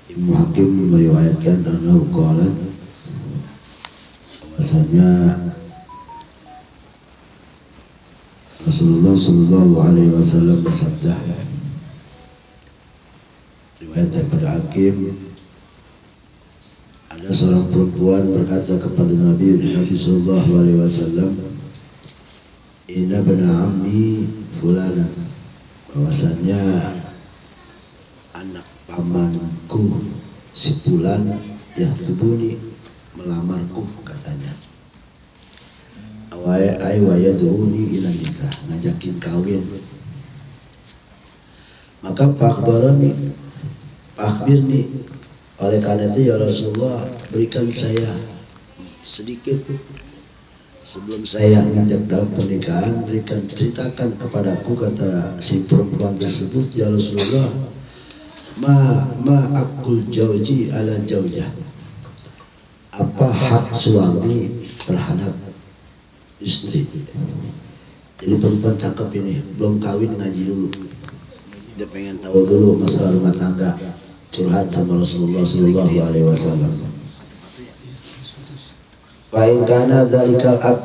Ibnu Hakim meriwayatkan annahu qala, bahwasanya Rasulullah sallallahu alaihi wasallam bersabda, riwayat daripada Hakim, ada seorang perempuan berkata kepada Nabi sallallahu alaihi wasallam, inna bana ammi fulana, bahwasanya anak pamanku si fulan yahtubuni, melamarku katanya, ay wa yad'uni ila nikah, ngajakin kawin. Maka akhbirni, oleh karena itu ya Rasulullah, berikan saya sedikit sebelum saya ngajak dalam pernikahan, ceritakan kepadaku, kata si perempuan tersebut, ya Rasulullah, ma akul jauji ala jaujah, apa hak suami terhadap istri. Jadi perempuan cakep ini, belum kawin, ngaji dulu, dia pengen tahu dulu masalah rumah tangga, curhat sama Rasulullah sallallahu alaihi wasallam. Fa'in kana dzalikal haq,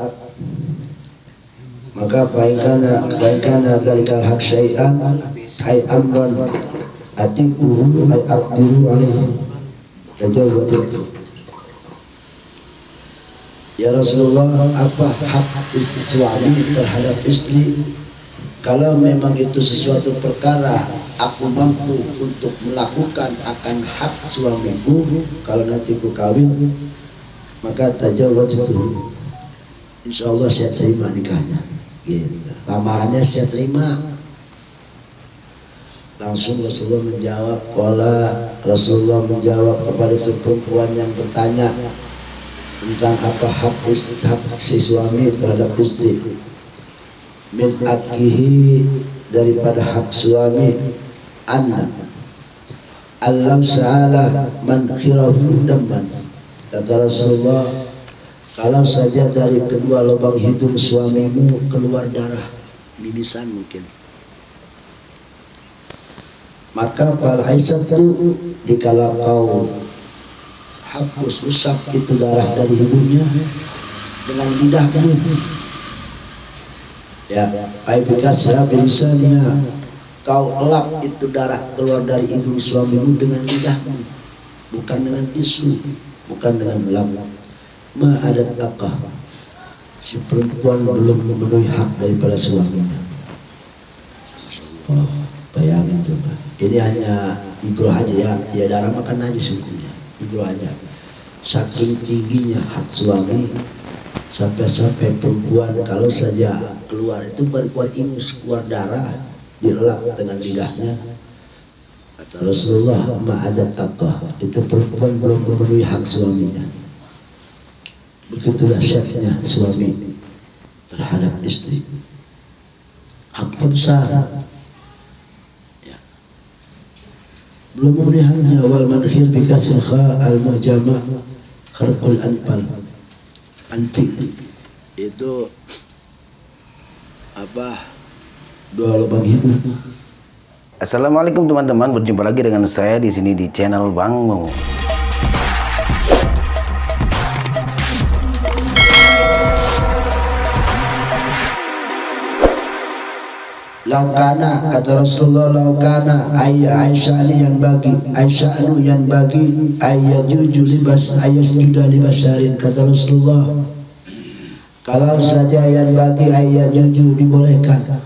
maka fa'in kana dzalikal haq syai'an ay amran atiquhu ay aqdiru alaihi tajawwaz. Ya Rasulullah, apa hak suami terhadap istri? Kalau memang itu sesuatu perkara aku mampu untuk melakukan akan hak suamiku, kalau nanti ku kawin, maka tajawaz itu, insya Allah saya terima nikahnya. Gitu. Lamarannya saya terima. Langsung Rasulullah menjawab, Rasulullah menjawab kepada itu perempuan yang bertanya tentang apa hak si suami terhadap istri. Min akihi, daripada hak suami, anna alam sa'ala man khirahu damman. Kata Rasulullah, kalau saja dari kedua lubang hidung suamimu keluar darah, mimisan mungkin, maka fal aisatu, dikala kau hapus, usap itu darah dari hidungnya dengan lidahmu, ya, aibikasra bilisanya, kau elap itu darah keluar dari hidung suamimu dengan lidahmu, bukan dengan tisu, bukan dengan lap. Ma adat akah, si perempuan belum memenuhi hak daripada suaminya. Oh, bayangin coba, ini hanya ibrah aja ya darah makan aja sebetulnya, ibrah aja. Saking tingginya hak suami, sampai perempuan kalau saja keluar itu berkuat ingus, keluar darah, dielap dengan lidahnya. Kata Rasulullah, ma'adat akah, itu perempuan belum memenuhi hak suaminya. Begitulah syaknya suami terhadap istri, hak besar, ya. Belum memenuhi haknya. Wal madkhir bikasil kha al muhjama kharqul anfal, anfi itu apa, dua lubang hidung. Assalamualaikum teman-teman, berjumpa lagi dengan saya di sini di channel Bang Mo. Laukana, kata Rasulullah, laukana Aisyah yang bagi ayyajuju libas ayyasjuda libasarin, kata Rasulullah, kalau saja yang bagi ayyajuju dibolehkan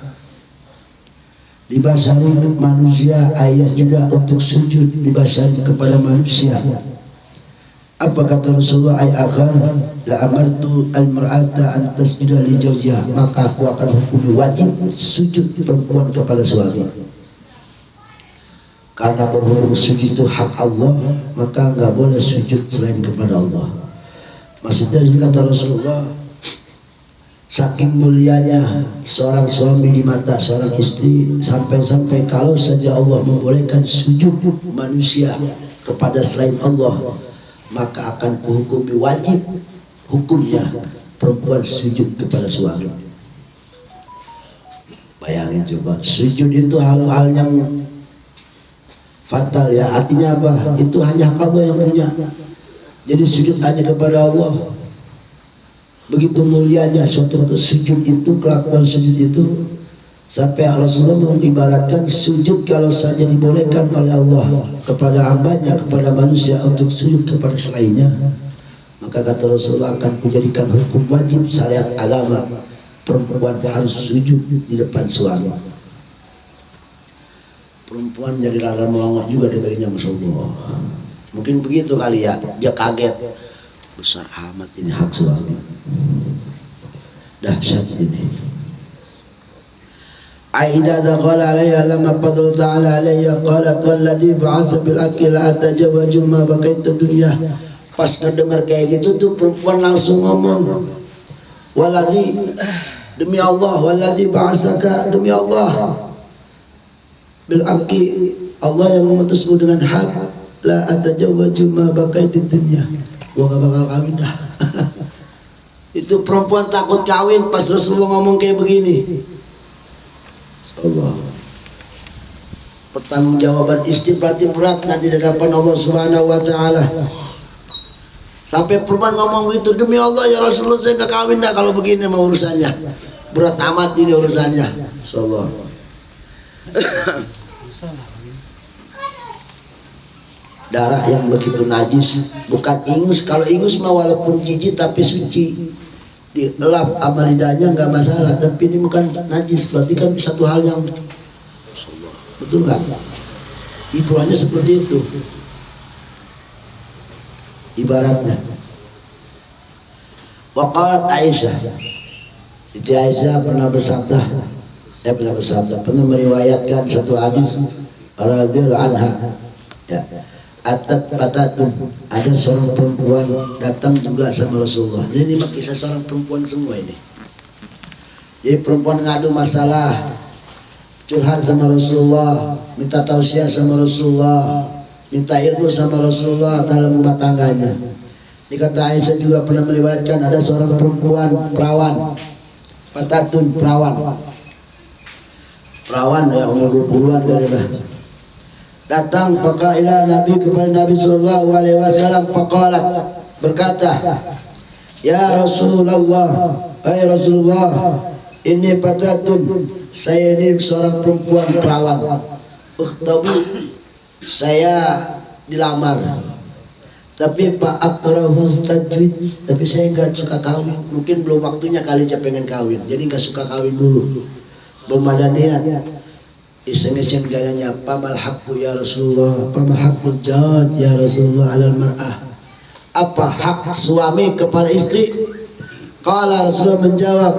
libasarin manusia, ayat juga untuk sujud libasarin kepada manusia. Apa kata Rasulullah, ay akhar la amartu al mar'ata an tasjuda li zawjiha, maka aku akan hukumi wajib sujud perempuan kepada suami. Karena berhubung sujud itu hak Allah, maka enggak boleh sujud selain kepada Allah. Maksudnya kata Rasulullah, saking mulianya seorang suami di mata seorang istri, sampai-sampai kalau saja Allah membolehkan sujud manusia kepada selain Allah, maka akan kuhukumi wajib hukumnya perempuan sujud kepada suami. Bayangin coba, sujud itu hal-hal yang fatal ya. Artinya apa? Itu hanya Allah yang punya. Jadi sujud hanya kepada Allah. Begitu mulianya suatu sujud itu, kelakuan sujud itu, sampai Rasulullah mengibaratkan sujud kalau saja dibolehkan oleh Allah kepada hambanya, kepada manusia untuk sujud kepada selainnya, maka kata Rasulullah akan kujadikan hukum wajib syariat agama, perempuan harus sujud di depan suami. Perempuan jadi rada melongok juga dengarnya, Masya Allah. Mungkin begitu kali ya, dia kaget, besar amat ini hak suami, dahsyat ini. Aidah qala alayya lama fadlu ta'ala alayya qalat walladhi ba'asa bil haqqi la atajawaju ma baqaitu dunya. Pas mendengar kayak gitu tuh perempuan langsung ngomong, walladhi, demi Allah, walladhi ba'asaka, demi Allah, bil haqqi, Allah yang mengutusmu dengan hak, la atajawaju ma baqaitu dunya, gua gak bakal kawin dah. Itu perempuan takut kawin pas Rasulullah ngomong kayak begini. Allah. Pertanggungjawaban istri berarti berat nanti di hadapan Allah Subhanahu wa taala. Sampai perempuan ngomong begitu, demi Allah ya Rasulullah saya gak kawin dah kalau begini mau urusannya. Berat amat ini urusannya. Insyaallah. Darah yang begitu najis, bukan ingus. Kalau ingus mah walaupun jijik tapi suci, dilap sama lidahnya nggak masalah. Tapi ini bukan najis, berarti kan satu hal yang betul nggak? Ibaratnya seperti itu, ibaratnya. Waqalat Aisyah, itu Aisyah pernah bersabda, pernah meriwayatkan satu hadis radhiyallahu anha, ya. Ada seorang perempuan datang juga sama Rasulullah. Jadi ini kisah seorang perempuan semua ini. Jadi perempuan ngadu masalah, curhat sama Rasulullah, minta tausiah sama Rasulullah, minta ilmu sama Rasulullah dalam rumah tangganya. Ini kata Aisyah juga pernah meriwayatkan ada seorang perempuan perawan, perawan ya, umur 20-an kali-kali. Datang ila Nabi, kepada Nabi sallallahu alaihi wasallam, faqalat, berkata, ya Rasulullah, hai Rasulullah, ini fatatun, saya ini seorang perempuan perawan, ukhtabu, saya dilamar, tapi Pak akrahu tajwid, tapi saya enggak suka kawin. Mungkin belum waktunya kali saya pengen kawin, jadi enggak suka kawin dulu, belum ada niat. Iseng-iseng gayanya, pamal hakku ya Rasulullah, pamal hakul jawad ya Rasulullah alal mar'ah, apa hak suami kepada istri? Qala Rasulullah menjawab,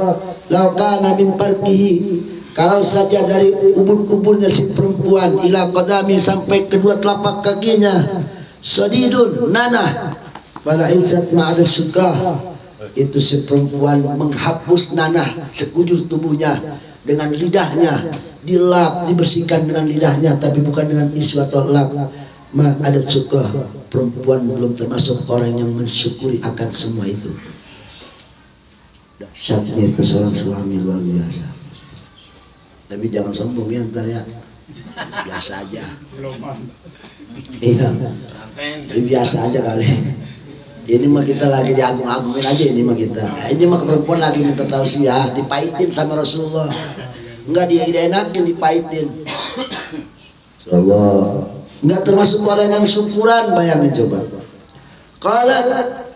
lau kana min farqihi, kalau saja dari ubun-ubunnya si perempuan ila qadami, sampai kedua telapak kakinya, sadidun nanah, pada isat ma'ada syukrah, itu si perempuan menghapus nanah sekujur tubuhnya dengan lidahnya, dilap, dibersihkan dengan lidahnya, tapi bukan dengan tisu atau lap. Ma ada syukrah, perempuan belum termasuk orang yang mensyukuri akan semua itu. Dahsyatnya itu seorang suami luar biasa. Tapi jangan sombong ya, ntar ya, biasa aja. Iya, biasa aja kali. Ini mah kita lagi diagung-agungin aja, ini mah kita. Ini mah perempuan lagi minta tausiah, dipahitin sama Rasulullah. Enggak dienakin, dipahitin. Allah. Enggak termasuk orang yang syukuran, bayangin coba. Kalau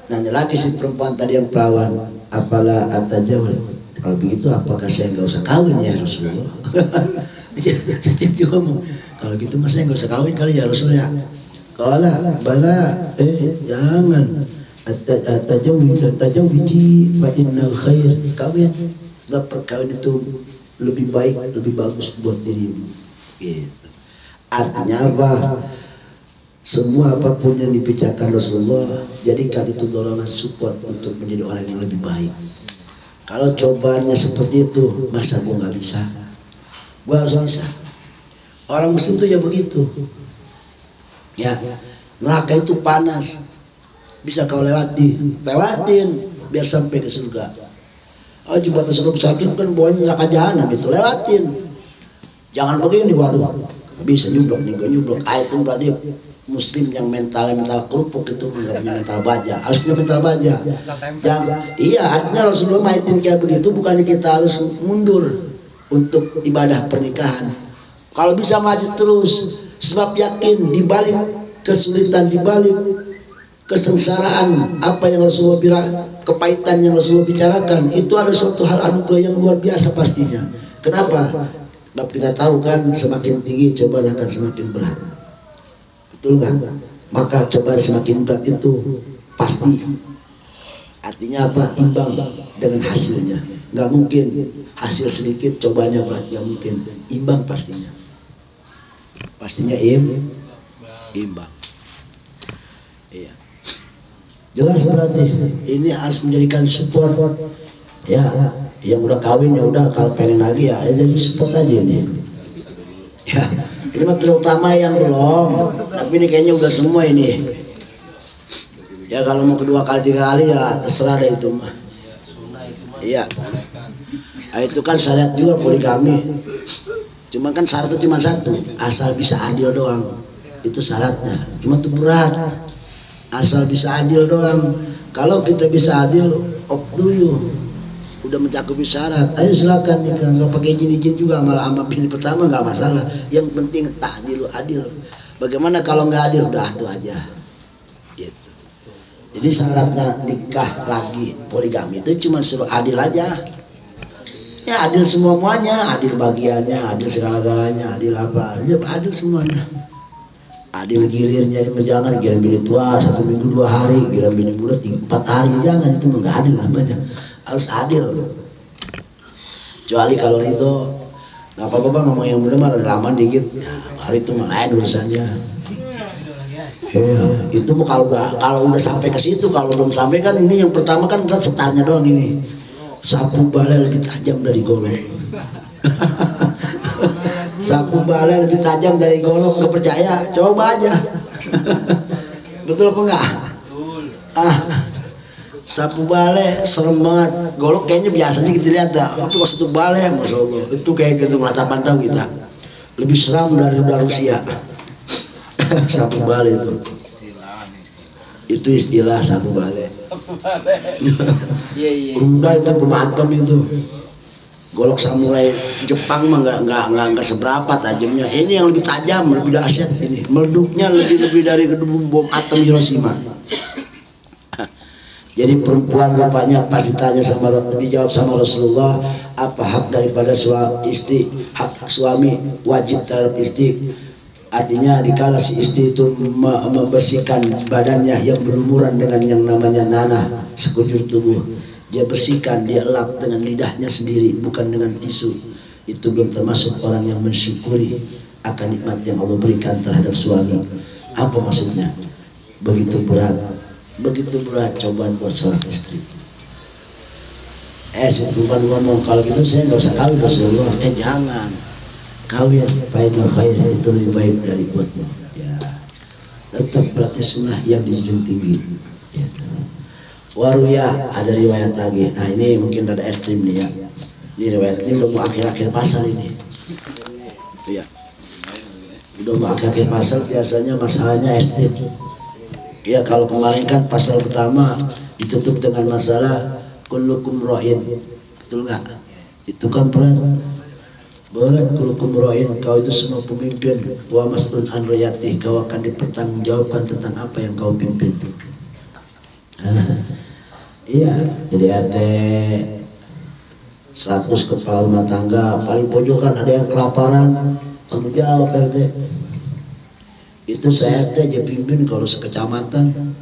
nanya lagi si perempuan tadi yang perawan, apalah atajawaz. Kalau begitu apakah saya enggak usah kawin ya Rasulullah? Dia ngomong, kalau gitu mas saya enggak usah kawin kali ya Rasulullah. Kalau bala, jangan. Tajawiji fa innal khair, kawin, sebab perkawin itu lebih baik, lebih bagus buat dirimu. Gitu. Artinya apa? Semua apapun yang dibicarakan Rasulullah, jadikan itu dorongan support untuk menjadi orang yang lebih baik. Kalau cobaannya seperti itu, masa gua nggak bisa? Gua harus bisa. Orang Muslim itu ya begitu. Ya, neraka itu panas. Bisa kau lewatin biar sampai ke surga. Oh, jembatan sebelum sakit kan bawahnya neraka jahanam, itu lewatin. Jangan begini, waduh, bisa nyublok nih, gue nyublok. Itu berarti muslim yang mental kerupuk itu nggak punya mental baja, harus punya mental baja. Iya, artinya Rasulullah maitin kayak begitu, bukannya kita harus mundur untuk ibadah pernikahan. Kalau bisa maju terus, sebab yakin di balik kesulitan, di balik kesengsaraan, apa yang Rasulullah bilang, kepahitan yang Rasulullah bicarakan, itu ada suatu hal anugerah yang luar biasa pastinya. Kenapa? Sebab kita tahu kan, semakin tinggi cobaan akan semakin berat. Betul kan? Maka cobaan semakin berat itu pasti. Artinya apa? Imbang dengan hasilnya. Nggak mungkin hasil sedikit cobaannya berat, nggak mungkin. Imbang pastinya. Pastinya imbang. Iya. Jelas berarti ini harus menjadikan support. Ya, yang udah kawin ya udah, kalau pengen lagi ya jadi support aja ini. Ya, ini mah terutama yang belum, tapi ini kayaknya udah semua ini. Ya kalau mau kedua kali, tiga kali ya terserah deh itu mah. Iya. Nah, itu kan syariat juga poligami. Cuma kan syaratnya cuma satu, asal bisa adil doang. Itu syaratnya. Cuma itu berat. Asal bisa adil doang. Kalau kita bisa adil, opduyu udah mencakupi syarat, ayo silakan nikah, nggak pakai izin juga, malah sama bini pertama nggak masalah. Yang penting adil. Bagaimana kalau nggak adil, udah itu aja. Gitu. Jadi syaratnya nikah lagi poligami itu cuma suruh adil aja. Ya adil semuanya, adil bagiannya, adil segala-galanya, adil apa, ya adil semuanya. Adil gilirnya, jangan gilir bini tua 1 minggu 2 hari, gilir bini muda 4 hari, jangan, itu nggak adil namanya. Harus adil. Kecuali kalau itu nggak apa-apa bang, ngomong yang muda malah lama dikit, ya, hari itu malah lain urusannya. Ya, itu kalau udah sampai ke situ, kalau belum sampai kan ini yang pertama kan berat setannya doang ini. Sapu balai lebih tajam dari golok. Sapu balai lebih tajam dari golok, nggak percaya? Coba aja. Betul apa enggak? Sapu balai serem banget, golok kayaknya biasanya kita lihat dah, tapi kalau satu balai, masya Allah, itu kayak gedung Lata Pantau kita, lebih seram dari Rusia. Sapu balai itu istilah sapu balai. Udah itu pemakem itu. Golok samurai Jepang mah nggak seberapa tajamnya. Ini yang lebih tajam, lebih dahsyat ini. Meleduknya lebih dari bom atom Hiroshima. Jadi perempuan rupanya pas dijawab sama Rasulullah, apa hak daripada istri, hak suami wajib terhadap istri. Artinya dikala si istri itu membersihkan badannya yang berlumuran dengan yang namanya nanah sekujur tubuh, dia bersihkan, dia elap dengan lidahnya sendiri, bukan dengan tisu. Itu belum termasuk orang yang mensyukuri akan nikmat yang Allah berikan terhadap suami. Apa maksudnya? Begitu berat cobaan buat seorang istri. Si Tuhan ngomong, kalau gitu saya nggak usah kawin Rasulullah. Jangan kawin, baiklah khair, itu lebih baik dari buatmu. Ya, tetap berarti sunnah yang dijunjung tinggi. Ya. Waruya, ada riwayat lagi. Nah ini mungkin ada ekstrim nih ya. Ini riwayat ini udah mau akhir-akhir pasal ini. Iya. Udah mau akhir-akhir pasal, biasanya masalahnya ekstrim. Ya kalau kemarin kan pasal pertama ditutup dengan masalah kullukum ra'in, betul nggak? Itu kan berat. Kullukum ra'in, kau itu semua pemimpin. Wa mas'ulun an ra'iyati, kau akan dipertanggungjawabkan tentang apa yang kau pimpin. Iya, jadi ada 100 kepala rumah tangga, paling pojokan ada yang kelaparan, tanggung jawab RT. Itu saya aja pimpin kalau sekecamatan.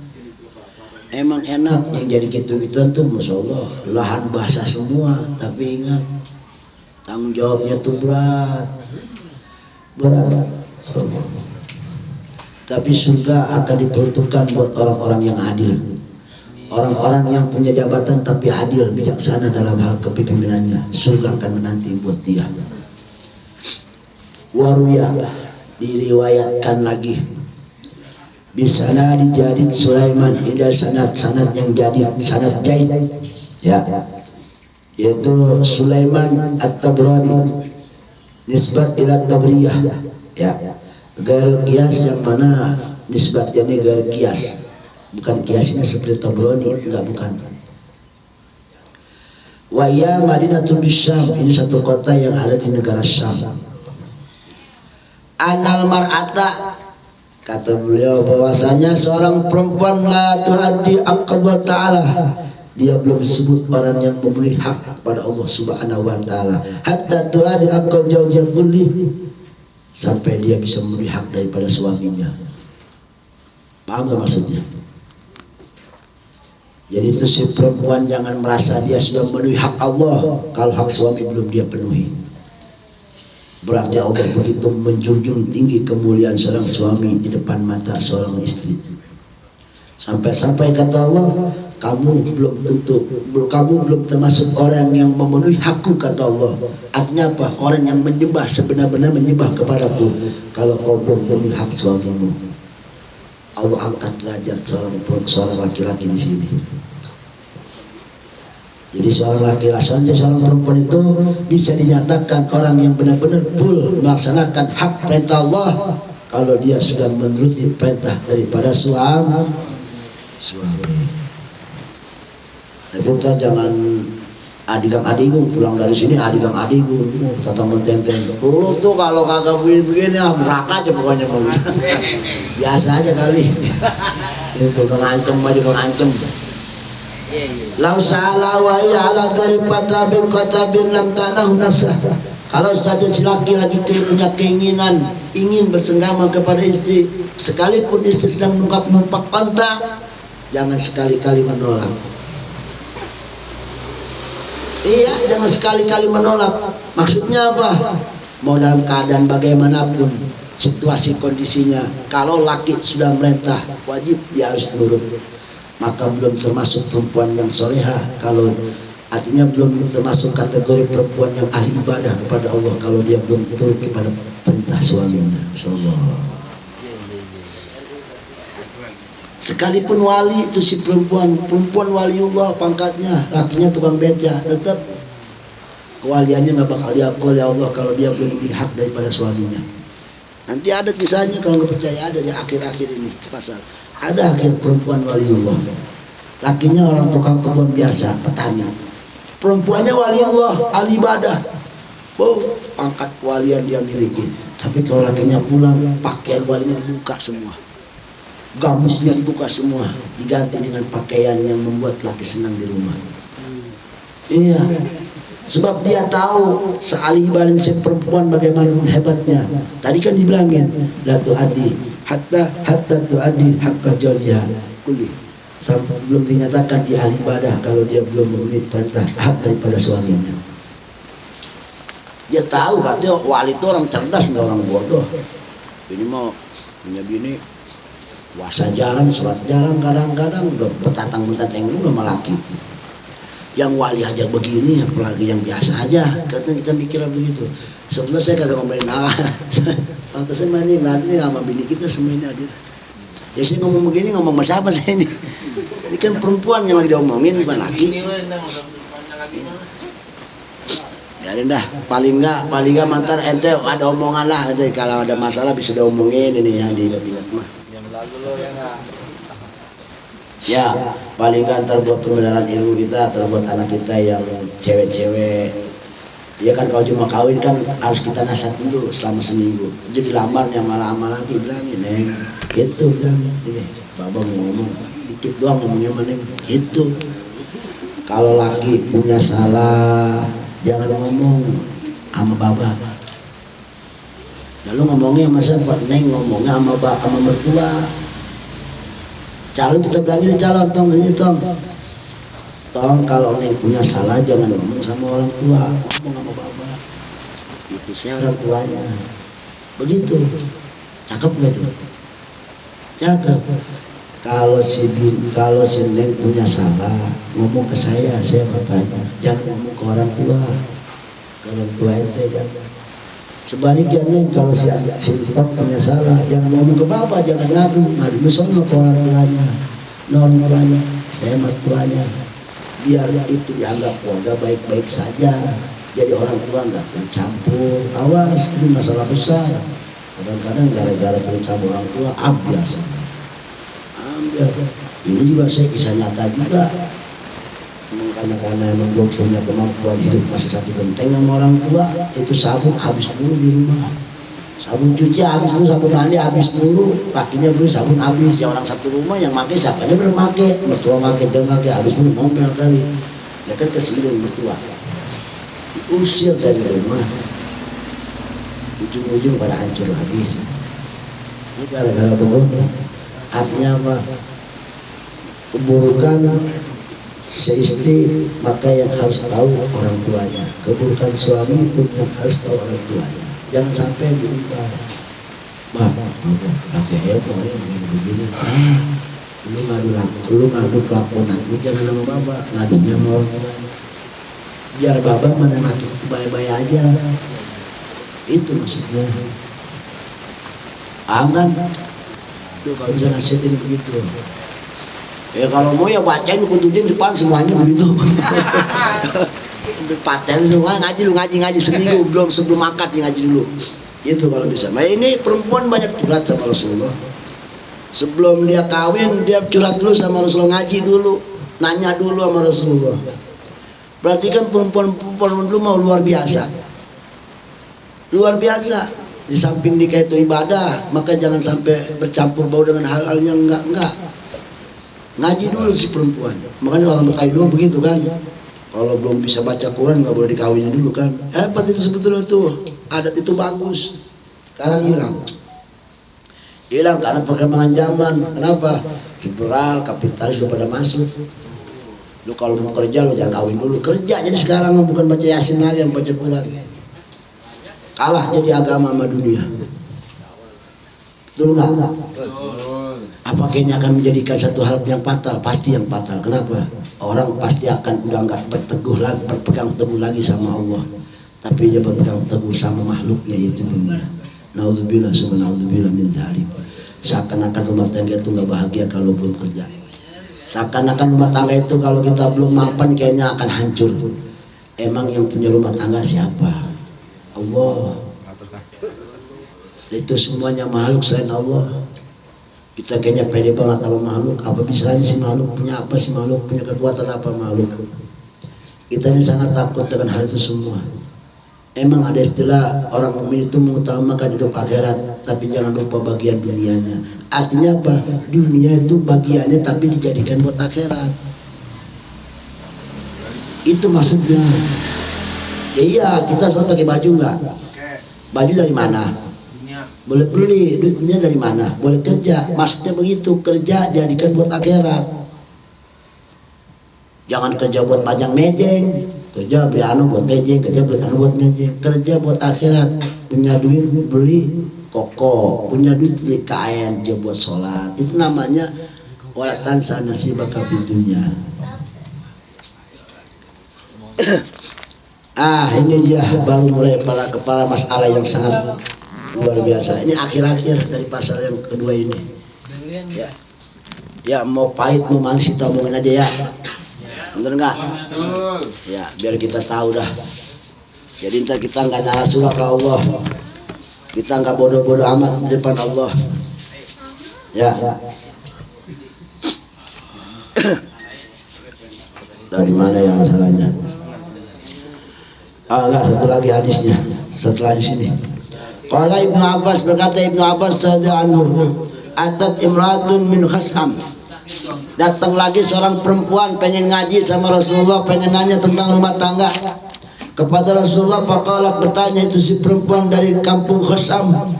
Emang enak yang jadi gitu-gituan tuh, masya Allah, lahan basah semua. Tapi ingat, tanggung jawabnya tuh berat. Tapi surga akan diperuntukkan buat orang-orang yang adil, orang-orang yang punya jabatan tapi adil, bijaksana dalam hal kepemimpinannya. Surga akan menanti buat dia. Waruya, diriwayatkan lagi, bisana dijadid Sulaiman, ini sanad yang jadi sanad jaid ya, yaitu Sulaiman At-Tabrani nisbat ila Tabriyah ya. Gairul kias yang mana nisbatnya ini gairul kias, bukan kiasnya seperti Tabrani, enggak, bukan. Wa ya Madinatul Syam, ini satu kota yang ada di negara Syam. Anal mar'ata, kata beliau bahwasanya seorang perempuan la tuaddi aqdha ta'ala, dia belum disebut orang yang memenuhi hak pada Allah Subhanahu wa taala, hatta tuaddi aqdha zawjah kulli, sampai dia bisa memenuhi hak daripada suaminya. Paham gak maksudnya? Jadi itu si perempuan jangan merasa dia sudah memenuhi hak Allah kalau hak suami belum dia penuhi. Berarti Allah begitu menjunjung tinggi kemuliaan seorang suami di depan mata seorang istri. Sampai-sampai kata Allah, kamu belum termasuk orang yang memenuhi hakku, kata Allah. Artinya apa? Orang yang menyembah sebenar-benar menyembah kepadaku kalau kau belum memenuhi hak suamimu. Allah angkat derajat seorang laki-laki di sini. Jadi seorang laki-laki, seorang perempuan itu bisa dinyatakan orang yang benar-benar full melaksanakan hak perintah Allah kalau dia sudah menuruti perintah daripada suami. Tapi kita jangan adigang-adigung, pulang dari sini adigang-adigung, tata mententen. Dulu tuh kalau kagak begini-begini, neraka aja pokoknya mau. Biasa aja kali. Itu mengancam aja, mengancam. Lau salah wa ala daripada bin katabin lam tanahu nafsah. Kalau saja si laki-laki punya keinginan ingin bersenggama kepada istri, sekalipun istri sedang numpak onta, jangan sekali-kali menolak. Iya, jangan sekali-kali menolak. Maksudnya apa? Mau dalam keadaan bagaimanapun situasi kondisinya, kalau laki sudah merintah, wajib dia harus nurut. Maka belum termasuk perempuan yang soleha, kalau artinya belum termasuk kategori perempuan yang ahli ibadah kepada Allah kalau dia belum turut kepada perintah suaminya. Insyaallah. Sekalipun wali itu si perempuan waliullah pangkatnya, lakinya tukang beca, tetap kewaliannya nggak bakal diakui oleh Allah kalau dia belum memiliki hak daripada suaminya. Nanti ada kisahnya, kalau nggak percaya ada di akhir-akhir ini pasal. Ada akhir perempuan waliullah, lakinya orang tukang kebun biasa, petani. Perempuannya waliullah, ahli ibadah. Pangkat kewalian dia miliki. Tapi kalau lakinya pulang, pakaian walinya dibuka semua. Gamisnya dibuka semua, diganti dengan pakaian yang membuat laki senang di rumah. Iya, sebab dia tahu seali ibadah si perempuan bagaimanapun hebatnya. Tadi kan dibilangin, la tu'addi hatta tu'addi haqqa zawjiha kulli. Sampai belum dinyatakan dia ahli ibadah kalau dia belum memenuhi perintah hak daripada suaminya. Dia tahu katanya wali itu orang cerdas, nggak orang bodoh. Ini mau punya bini puasa jarang, sholat jarang, kadang-kadang udah betatang-betatang udah malaki. Yang wali aja begini, apalagi yang biasa aja. Katanya kita mikirnya begitu. Sebenarnya saya kagak ngomongin pantasnya mah ini nanti sama bini kita semuanya hadir. Ya saya ngomong begini, ngomong sama siapa saya ini? Ini kan perempuan yang lagi diomongin, bukan laki. Biarin dah, paling enggak mantan ente ada omongan lah, ente kalau ada masalah bisa diomongin ini yang diingat-ingat mah. Ya, paling enggak terbuat pembenaran ilmu kita, terbuat anak kita yang cewek-cewek. Ya kan kalau cuma kawin kan harus kita nasihat dulu selama seminggu. Jadi lamar yang malah lagi bilangin, Neng, gitu bilang, ini Baba ngomong dikit doang ngomongnya sama Neng, gitu. Kalau laki punya salah, jangan ngomong sama Baba. Lalu ngomongnya sama siapa? Neng ngomongnya sama mertua. Calon kita bilangin calon, tong ini tong. Tong kalau Neng punya salah jangan ngomong sama orang tua, ngomong sama Baba. Itu saya orang tuanya. Begitu. Cakep nggak tuh? Cakep. Kalau si Neng punya salah, ngomong ke saya bapaknya. Jangan ngomong ke orang tua. Ke orang tua ente jangan. Sebaliknya Neng, kalau si Tong punya salah, jangan ngomong ke Bapak, jangan ngadu misalnya ke orang tuanya, non tuanya, saya mertuanya. Biar itu dianggap keluarga baik-baik saja. Jadi orang tua nggak tercampur. Awas, ini masalah besar. Kadang-kadang gara-gara terutama orang tua ambiar sana. Ambiar. Ini juga saya kisah nyata juga. Karena emang belum punya kemampuan hidup masih satu genteng sama orang tua, itu sabun habis dulu di rumah. Sabun cuci habis dulu, sabun mandi habis dulu, kakinya beli sabun habis. Ya orang satu rumah yang pakai siapanya belum pakai, mertua pakai jangan pakai habis dulu ngomel kali. Ya kan kesini mertua. Diusir dari rumah, ujung-ujung pada hancur lagi. Ini gara-gara begitu. Artinya apa? Keburukan seistri maka yang harus tahu orang tuanya, keburukan suami pun yang harus tahu orang tuanya. Jangan sampai diubah. Laki heboh begini. Lu ngadu kelakuan aku jangan sama bapak, ngadunya mau biar bapak mana ngadu baik-baik aja. Itu maksudnya. Aman. Tuh kalau bisa nasihatin begitu. Ya kalau mau ya bacain kutubin depan semuanya begitu. Paten semua ngaji seminggu sebelum akad ngaji dulu. Itu kalau bisa. Nah ini perempuan banyak curhat sama Rasulullah. Sebelum dia kawin dia curhat dulu sama Rasulullah, ngaji dulu, nanya dulu sama Rasulullah. Berarti kan perempuan dulu mau luar biasa. Luar biasa. Di samping nikah itu ibadah, maka jangan sampai bercampur bau dengan hal-hal yang enggak. Ngaji dulu si perempuan. Makanya orang Betawi dulu begitu kan. Kalau belum bisa baca Quran nggak boleh dikawinnya dulu kan. Hebat itu sebetulnya tuh. Adat itu bagus. Sekarang hilang. Hilang karena perkembangan zaman. Kenapa? Liberal, kapitalis udah pada masuk. Lu kalau mau kerja lu jangan kawin dulu. Kerja jadi sekarang bukan baca Yasin lagi, yang baca Quran. Kalah jadi agama sama dunia. Betul nggak? Apakah ini akan menjadikan satu hal yang fatal? Pasti yang fatal. Kenapa? Orang pasti akan udah nggak berpegang teguh lagi sama Allah, tapi dia berpegang teguh sama makhluknya yaitu dunia. Naudzubillah summa naudzubillah min dzalik. Seakan-akan rumah tangga itu nggak bahagia kalau belum kerja. Seakan-akan rumah tangga itu kalau kita belum mapan kayaknya akan hancur. Emang yang punya rumah tangga siapa? Allah. Itu semuanya makhluk selain Allah. Kita kayaknya pede banget sama makhluk. Apa bisanya si makhluk? Punya apa si makhluk? Punya kekuatan apa makhluk? Kita ini sangat takut dengan hal itu semua. Emang ada istilah orang mukmin itu mengutamakan hidup akhirat, tapi jangan lupa bagian dunianya. Artinya apa? Dunia itu bagiannya tapi dijadikan buat akhirat. Itu maksudnya. Ya iya, kita selalu pakai baju enggak? Baju dari mana? Boleh beli, duitnya dari mana? Boleh kerja, maksudnya begitu. Kerja jadikan buat akhirat. Jangan kerja buat pajang mejeng, kerja beli anu buat mejeng, kerja buat anu buat mejeng. Kerja buat akhirat. Punya duit beli koko, punya duit beli kain, dia buat sholat. Itu namanya walatan sanasibaka fid dunya. Ini dia baru mulai kepala masalah yang sangat luar biasa. Ini akhir-akhir dari pasal yang kedua ini. Ya mau pahit mau manis kita omongin aja ya. Bener nggak? Ya biar kita tahu dah. Jadi ntar kita nggak nyala surah ke Allah. Kita nggak bodoh-bodoh amat di depan Allah. Ya. Dari mana yang masalahnya? Enggak, satu lagi hadisnya. Setelah di sini. Qala Ibnu Abbas, berkata Ibnu Abbas radhiyallahu anhu, atat imratun min Khas'am. Datang lagi seorang perempuan pengen ngaji sama Rasulullah, pengen nanya tentang rumah tangga. Kepada Rasulullah faqalat, bertanya itu si perempuan dari kampung Khas'am.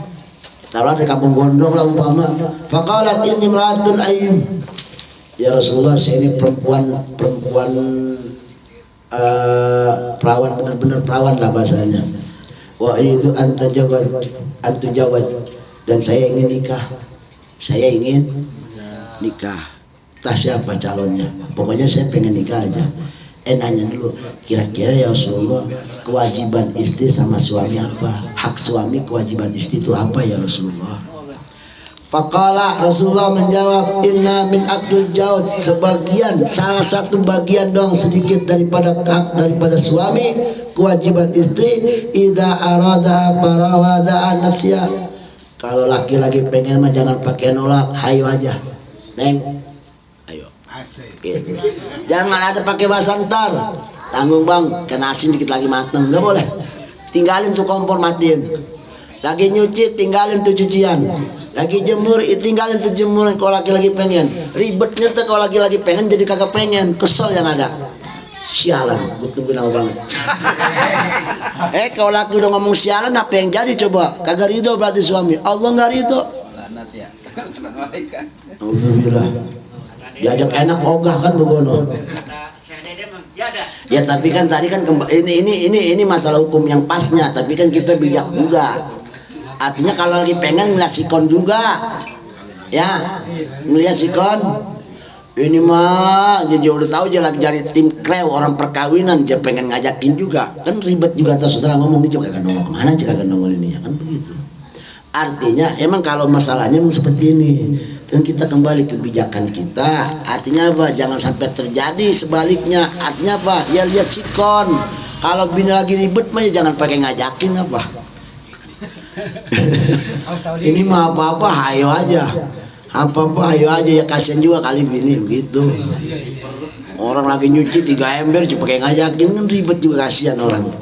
Taruh dari kampung Gondong lah umpama. Faqalat inni imratun ayyim. Ya Rasulullah, saya ini perempuan perawan, benar-benar perawan lah bahasanya. Wa itu antujawad, dan saya ingin nikah. Entah siapa calonnya, pokoknya saya pengen nikah aja. Nanya dulu, kira-kira ya Rasulullah, kewajiban istri sama suami apa? Hak suami, kewajiban istri itu apa ya Rasulullah? Faqala, Rasulullah menjawab, inna min akdul jaud, sebagian, salah satu bagian dong sedikit daripada suami, kewajiban istri, idza arada farawadha nafsiha, Kalau laki-laki pengen mah jangan pakai nolak, hayo aja, neng, ayo. Gitu. Jangan ada pakai bahasa ntar, tanggung bang, kena asin dikit lagi mateng, nggak boleh. Tinggalin tuh kompor, matiin. Lagi nyuci, tinggalin tuh cucian. Lagi jemur, tinggalin tuh jemur. Kalau laki-laki pengen, ribetnya tuh kalau laki-laki pengen jadi kagak pengen, kesel yang ada. Sialan, gue tungguin lama banget. Kalau laki udah ngomong sialan, apa yang jadi coba? Kagak ridho berarti suami. Allah nggak ridho. Alhamdulillah. Diajak enak ogah kan begono. Ya tapi kan tadi kan ini masalah hukum yang pasnya, tapi kan kita bijak juga. Artinya kalau lagi pengen ngeliat sikon juga, ya ngeliat sikon. Ini mah jadi udah tahu aja lagi dari tim krew orang perkawinan, dia pengen ngajakin juga, kan ribet juga. Terus saudara ngomong nih, coba kagak nongol kemana, coba kagak nongol ini ya kan begitu. Artinya emang kalau masalahnya seperti ini, dan kita kembali ke kebijakan kita. Artinya apa? Jangan sampai terjadi sebaliknya. Artinya apa? Ya lihat sikon. Kalau bini lagi ribet mah ya jangan pakai ngajakin apa. Ini mah apa-apa hayo aja. Apa-apa hayo aja, ya kasihan juga kali bini begitu. Orang lagi nyuci 3 ember cuma pakai ngajakin, kan ribet juga, kasihan orang.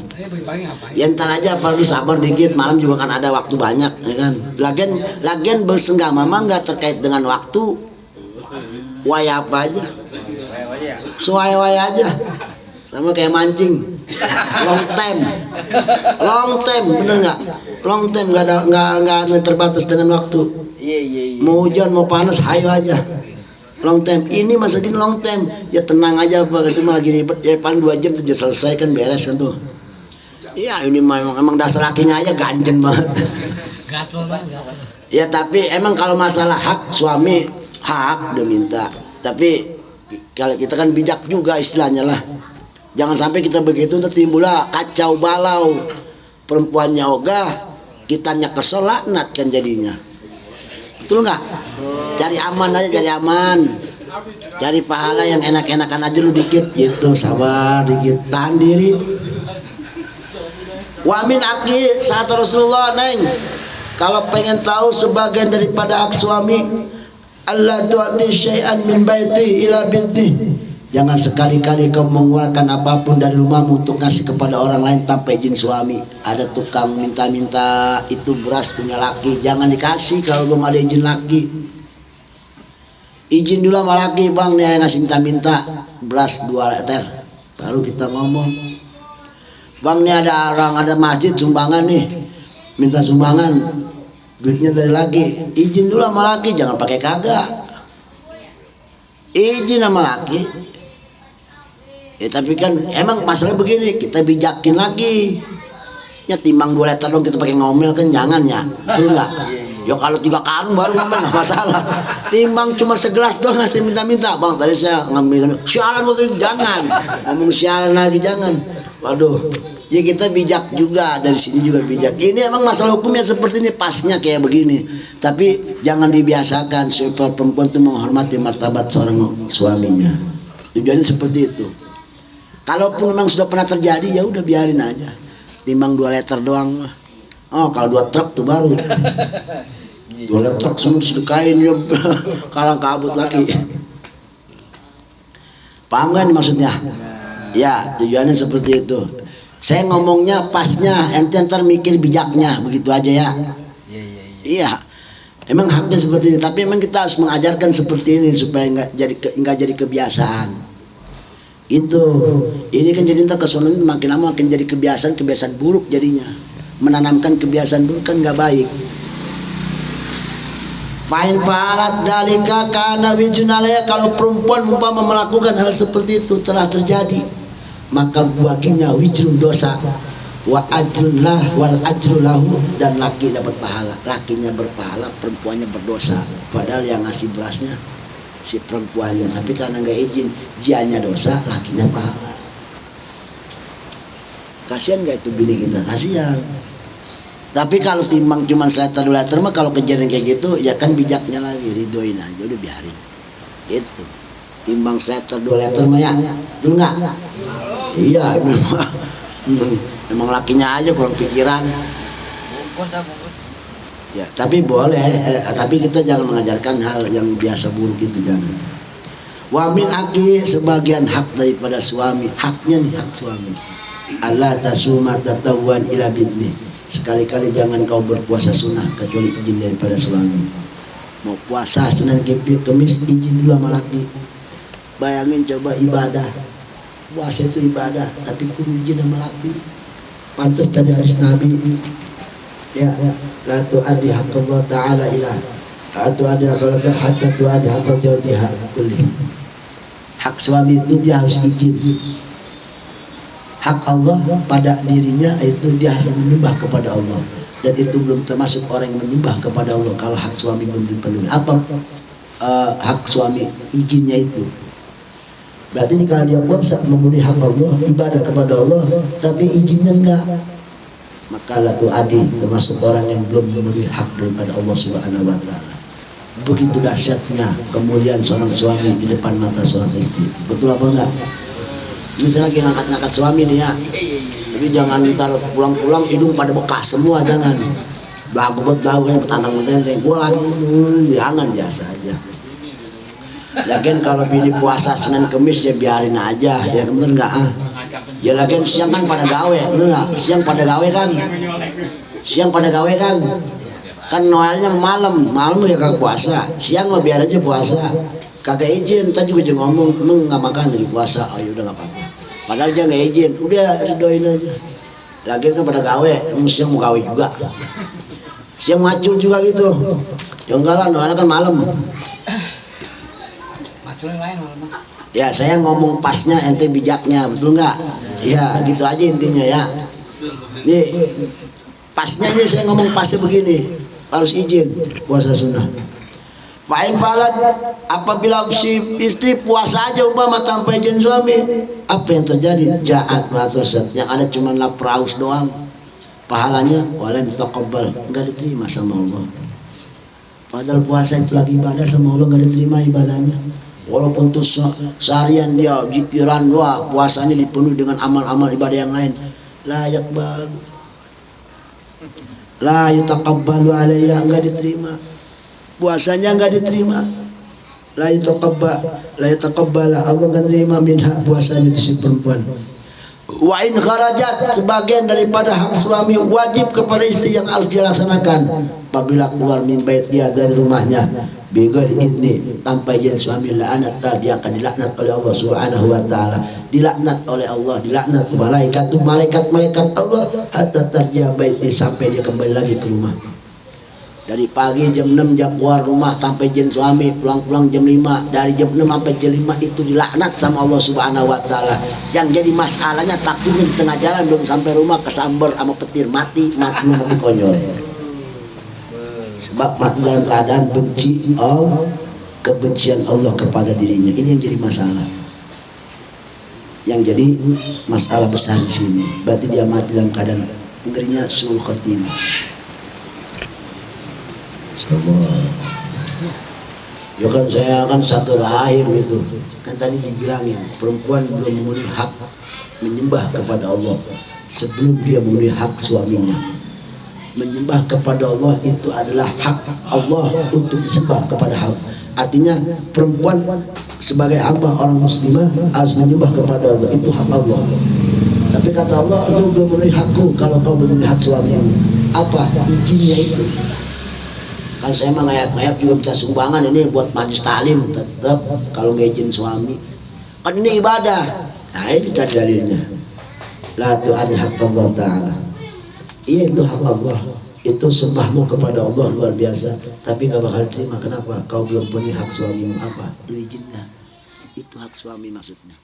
Ya ntar aja, perlu sabar dikit, malam juga kan ada waktu banyak, ya kan. Lagian bersenggama mah nggak terkait dengan waktu, waya apa aja, suwaya-waya aja, sama kayak mancing, long time, bener nggak? Long time, nggak terbatas dengan waktu. Mau hujan mau panas, hayo aja. Long time, ini masa gini long time, ya tenang aja, apa cuma lagi ribet, ya paling 2 jam saja selesai kan, beres kan tuh. Iya, ini emang dasar lakinya aja ganjen banget. Ya tapi emang kalau masalah hak suami, hak udah minta. Tapi kalau kita kan bijak juga istilahnya lah. Jangan sampai kita begitu timbullah kacau balau. Perempuannya ogah, kitanya kesel, laknat kan jadinya. Betul nggak? Cari aman aja, cari aman. Cari pahala yang enak-enakan aja lu dikit gitu, sabar dikit, tahan diri. Wa min aki saat Rasulullah, neng, kalau pengen tahu sebagian daripada hak suami, Allah tu'ti syai'an min baiti ila binti. Jangan sekali-kali kau mengeluarkan apapun dari rumahmu untuk ngasih kepada orang lain tanpa izin suami. Ada tukang minta-minta itu beras punya laki, jangan dikasih kalau belum ada izin laki. Izin dulu sama laki, bang nih ngasih minta-minta beras 2 liter, baru kita ngomong. Bang nih ada masjid sumbangan nih, minta sumbangan, duitnya dari laki, izin dulu sama laki, jangan pakai kagak. Izin sama laki. Ya tapi kan emang masalah begini, kita bijakin lagi. Ya timbang 2 liter dong kita pakai ngomel kan, jangan ya. Betul enggak? Ya kalau 3 karung baru ngomel enggak masalah. Timbang cuma segelas doang ngasih minta-minta, bang tadi saya ngambil sialan waktu itu, jangan. Ngomong sialan lagi jangan. Waduh, ya kita bijak juga, dari sini juga bijak. Ini emang masalah hukumnya seperti ini, pasnya kayak begini. Tapi jangan dibiasakan supaya perempuan itu menghormati martabat seorang suaminya. Tujuannya seperti itu. Kalaupun memang sudah pernah terjadi, ya udah biarin aja. Timbang 2 liter doang mah. Oh, kalau 2 truk tuh baru. 2 liter semua sedekain ya, kalang kabut lagi. Paham kan maksudnya? Ya, tujuannya seperti itu. Saya ngomongnya pasnya, ente ntar mikir bijaknya, begitu aja ya. Iya. Emang haknya seperti ini, tapi emang kita harus mengajarkan seperti ini supaya nggak jadi kebiasaan. Itu. Ini kan jadi ntar kesono makin lama makin jadi kebiasaan buruk jadinya. Menanamkan kebiasaan buruk kan nggak baik. Fa'in fa'alat dalika kana wijunalaya, kalau perempuan umpama melakukan hal seperti itu telah terjadi, maka baginya wijrun dosa, wa ajrullah wal ajrulahu, dan laki dapat pahala, lakinya berpahala, perempuannya berdosa. Padahal yang ngasih berasnya si perempuannya, tapi karena nggak izin, jianya dosa, lakinya pahala. Kasihan nggak itu bini kita? Kasihan. Tapi kalau timbang cuma seliter 2 liter mah, kalau kejadian kayak gitu ya kan bijaknya lagi, ridoin aja, udah biarin. Itu. Timbang seliter 2 liter mah ya, betul nggak? Iya, memang lakinya aja kurang pikiran. Ya, tapi boleh, tapi kita jangan mengajarkan hal yang biasa buruk itu, jangan. Wa min haqi, sebagian hak daripada suami, haknya nih hak suami. Allah tasuma tatawwan ila bidni. Sekali-kali jangan kau berpuasa sunnah kecuali izin daripada suami. Mau puasa Senin Kemis izin dulu sama laki. Bayangin coba ibadah. Puasa itu ibadah, tapi kudu izin sama laki. Pantas tadi hadis Nabi. Ya, la tu'addi haqqallah ta'ala ila tu'addi haqqallah hatta tu'addi haqqal zawjiha kulli. Hak suami itu dia harus izin. Hak Allah pada dirinya itu dia harus menyembah kepada Allah, dan itu belum termasuk orang yang menyembah kepada Allah kalau hak suami belum dipenuhi. Apa hak suami? Izinnya itu. Berarti ini kalau dia puasa memenuhi hak Allah, ibadah kepada Allah, tapi izinnya enggak, maka la tu'addi, termasuk orang yang belum memenuhi hak daripada Allah Subhanahu wa taala. Begitu dahsyatnya kemuliaan seorang suami di depan mata seorang istri. Betul apa enggak? Misalnya lagi ngangkat-ngangkat suami nih ya, tapi jangan ntar pulang-pulang hidung pada bekas semua, jangan. Blagbot bau yang petantang menteng, pulang, jangan, biasa aja. Lagian kalau bini puasa Senin Kemis ya biarin aja, ya bener enggak ah? Ya lagian siang kan pada gawe, bener enggak? Siang pada gawe kan? Siang pada gawe kan? Kan Noelnya malam ya kagak puasa. Siang mah biar aja puasa. Kagak izin, tadi juga ngomong, emang nggak makan lagi puasa, oh yaudah nggak apa-apa. Padahal dia nggak izin, udah ridoin aja. Lagian kan pada gawe, siang mau gawe juga. Siang macul juga gitu. Ya enggak lah, Noelnya kan malam. Ya saya ngomong pasnya, ente bijaknya, betul nggak? Ya gitu aja intinya ya. Nih pasnya ini saya ngomong pasnya begini, harus izin puasa sunnah. Fa'in falat, apabila si istri puasa aja umpama tanpa izin suami, apa yang terjadi? Ja'at ma'atosat, yang ada cuma lapar haus doang, pahalanya walam taqabbal, enggak diterima sama Allah. Padahal puasa itu lagi ibadah sama Allah, enggak diterima ibadahnya. Walaupun tuh seharian dia zikiran, wah puasanya dipenuhi dengan amal-amal ibadah yang lain, la yaqbal, la yutaqabbalu alayya, enggak diterima. Puasanya enggak diterima. La yutaqabbal, Allah enggak terima minha puasanya si perempuan. Wa in kharajat, sebagian daripada hak suami wajib kepada istri yang harus dilaksanakan apabila keluar min bait dia dari rumahnya bighairi idni, tanpa izin suami, la'anat, dia akan dilaknat oleh Allah Subhanahu wa taala, dilaknat oleh Allah, dilaknat malaikat Allah hatta tarji'a baiti, sampai dia kembali lagi ke rumah. Dari pagi jam 6 dia keluar rumah tanpa izin suami, pulang-pulang jam 5, dari jam 6 sampai jam 5 itu dilaknat sama Allah Subhanahu wa taala. Yang jadi masalahnya takutnya di tengah jalan belum sampai rumah kesambar sama petir, mati konyol. Sebab mati dalam keadaan benci Allah, kebencian Allah kepada dirinya. Ini yang jadi masalah. Yang jadi masalah besar di sini. Berarti dia mati dalam keadaan ngerinya suul khotimah. Ya kan saya kan satu rahim itu. Kan tadi dibilangin perempuan belum memenuhi hak menyembah kepada Allah sebelum dia memenuhi hak suaminya. Menyembah kepada Allah itu adalah hak Allah untuk disembah kepada hak. Artinya perempuan sebagai hamba orang muslimah harus menyembah kepada Allah, itu hak Allah. Tapi kata Allah, lu belum memenuhi hakku kalau kau belum memenuhi hak suamimu. Apa? Izinnya itu. Kan saya mah ngayap-ngayap juga bisa sumbangan ini buat majlis taklim, tetap kalau nggak izin suami. Kan ini ibadah. Nah ini tadi dalilnya. La tu'addi haqqallah ta'ala. Iya itu hak Allah. Itu sembahmu kepada Allah luar biasa. Tapi nggak bakal terima. Kenapa? Kau belum punya hak suamimu. Apa? Lu izin nggak? Itu hak suami maksudnya.